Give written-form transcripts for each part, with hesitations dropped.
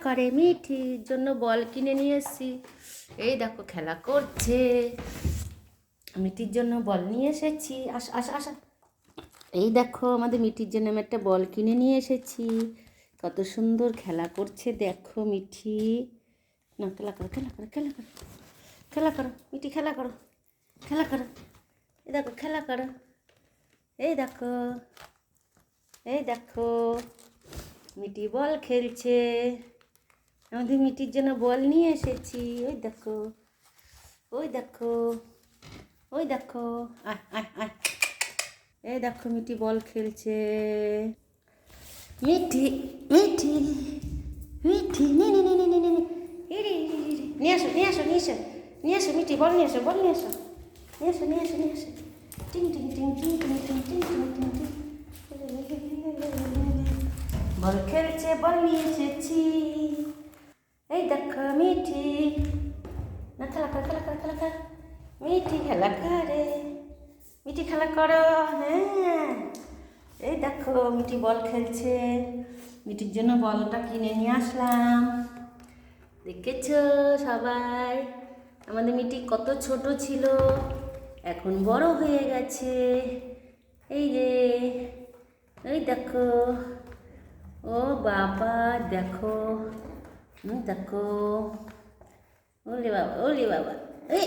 করে। মিঠির জন্য বল কিনে নিয়ে এসেছি। এই দেখো খেলা করছে। মিঠির জন্য বল নিয়ে এসেছি। আসা আসা আসা। এই দেখো আমাদের মিঠির জন্য আমি একটা বল কিনে নিয়ে এসেছি। কত সুন্দর খেলা করছে দেখো মিঠি। না খেলা করো খেলা করো খেলা করো খেলা করো মিঠি, খেলা করো খেলা করো। এই দেখো খেলা করো। এই দেখো এই দেখো মিঠি বল খেলছে। আমাদের মিঠির জন্য বল নিয়ে এসেছি। ওই দেখো ওই দেখো ওই দেখো। আয় আয় আয়। এই দেখো মিঠি বল খেলছে। মিঠি মিঠি মিঠি নে নে নে নে নে নে নে। নিয়ে আসো নিয়ে আসো নিয়ে আসো নিয়ে আসো মিঠি বল নিয়ে আসো বল নিয়ে আসো নিয়ে আসো নিয়ে আসো নিয়ে আসো। টিং টিং টিং টিং টিং টিং টিং টিং টিং টিং। বল খেলছে বল নিয়ে এসেছি। এই দেখো মিঠি। না খেলা কর খেলা কর খেলা কর। মিঠি খেলা করে। মিঠি খেলা করো। হ্যাঁ এই দেখো মিঠি বল খেলছে। মিঠির জন্য বলটা কিনে নিয়ে আসলাম। দেখেছো সবাই আমাদের মিঠি কত ছোট ছিল, এখন বড় হয়ে গেছে। এই রে এই দেখো। ও বাবা দেখো দেখো। ওলে বাবা ওলে বাবা। এই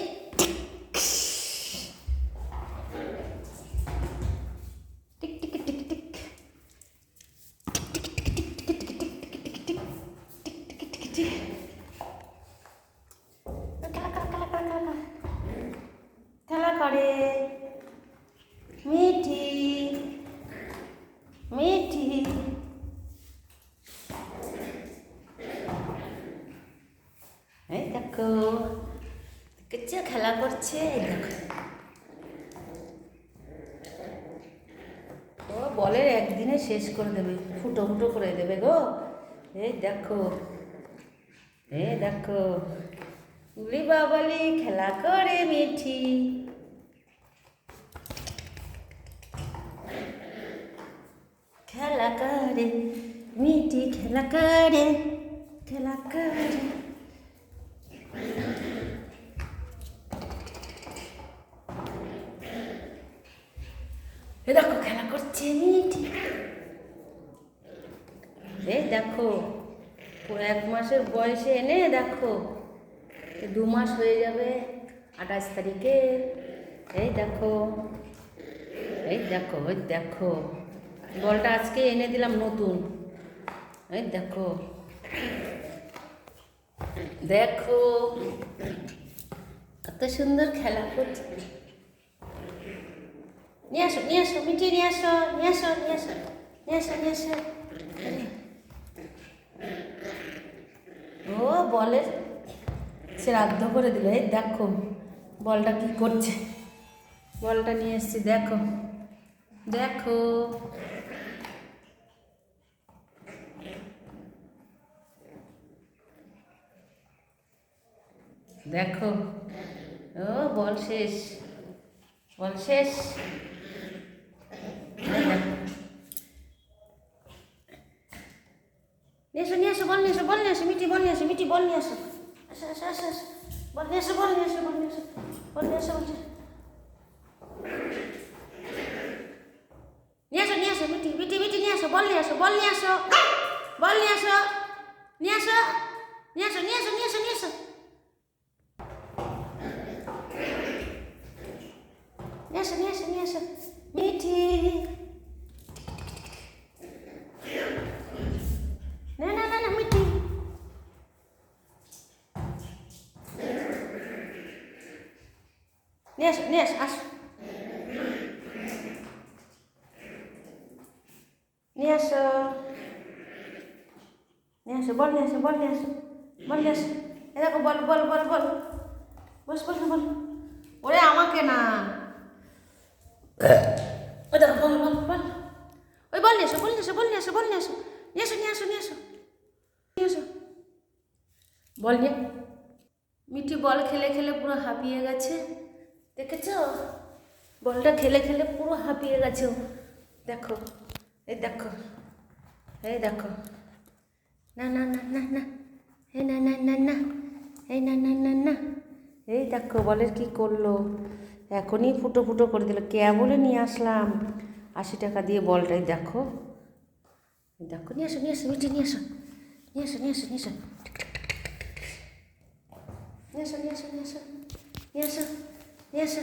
টিক টিক টিক টিক। খেলা করে মিঠি মিঠি। এই দেখো দেখেছো খেলা করছে। এই দেখো ও বলের একদিনে শেষ করে দেবে, ফুটো ফুটো করে দেবে গো। এই দেখো এই দেখো উলি বাবালি খেলা করে মিঠি। খেলা করে মিঠি খেলা করে খেলা করে। এই দেখো খেলা করছে মিঠি। এই দেখো পুরো 1 মাসের বয়সে এনে দেখো 2 মাস হয়ে যাবে 28 তারিখে। এই দেখো এই দেখো ওই দেখো বলটা আজকে এনে দিলাম নতুন। এই দেখো দেখো কত সুন্দর খেলা করছে। নিয়ে আসো নিয়ে আসো মিঠি নিয়ে আসো নিয়ে আসো নিয়ে আসো নিয়ে আসো নিয়ে আসো। ও বলের শ্রাদ্ধ করে দিল। এই দেখো বলটা কি করছে। বলটা নিয়ে এসছি দেখো দেখো। দেখো ও বল শেষ বল শেষ। নিয়ে এসো নিয়ে এসো বল নিয়ে এসো বল নিয়ে এসো মিঠি বল নিয়ে এসো মিঠি বল নিয়ে এসো। আসো আসো আসো আসো বল নিয়ে এসো বল নিয়ে এসো বল নিয়ে এসো বল নিয়ে এসো নিয়ে এসো নিয়ে এসো মিঠি মিঠি মিঠি নিয়ে এসো বল নিয়ে এসো বল নিয়ে এসো বল নিয়ে এসো নিয়ে এসো নিয়ে এসো নিয়ে এসো নিয়ে এসো নিয়ে এসো। নিয়ে এসো নিয়ে এসো নিয়ে এসো মিঠি। না না না না মিঠি। নিয়ে আসো নিয়ে আসো আসো নিয়ে আসো নিয়ে আসো বল নিয়ে আসো বল নিয়ে আসো বল নিয়ে আসো। এ দেখো বল বল বল বল বস বল বল। ওরে আমাকে না ওই দেখো বল বল বল। ওই বল নিয়ে এসো বল নিয়ে এসো বল নিয়ে এসো বল নিয়ে এসো নিয়ে এসো নিয়ে এসো নিয়ে এসো নিয়ে এসো বল নিয়ে। মিঠি বল খেলে খেলে পুরো হাঁপিয়ে গেছে। দেখেছো বলটা খেলে খেলে পুরো হাঁপিয়ে গেছে। দেখো এই দেখো এই দেখো। না না না না না দেখো বলের কি করলো, এখনই ফুটো ফুটো করে দিল। বলে নিয়ে আসলাম 80 টাকা দিয়ে বলটাই, দেখো দেখো, নিয়ে আসো নিয়ে আসো মিটি, নিয়ে আসো নিয়ে আসো নিয়ে আসো নিয়ে আসো নিয়ে আসো নিয়ে আসো নিয়ে আসো নিয়ে আসো নিয়ে আসো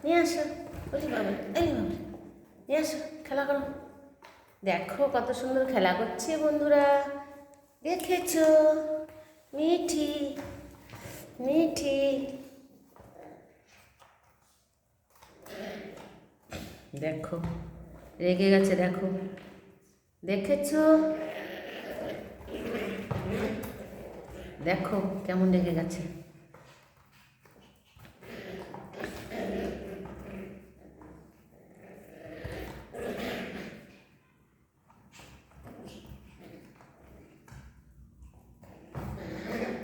নিয়ে আসো, বলি বাবা, এই বাবা, নিয়ে আসো, খেলা করো। দেখো কত সুন্দর খেলা করছে বন্ধুরা, দেখেছো? মিঠি মিঠি, দেখো রেগে গেছে, দেখো, দেখেছো? দেখো কেমন রেগে গেছে।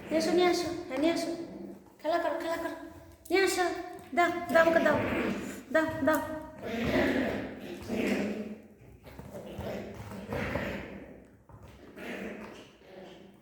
নিয়ে আসো নিয়ে আসো, হ্যাঁ নিয়ে আসো, খেলা করো খেলা করো, নিয়ে আসো, দাও দাও আমাকে দাও, দাও দাও।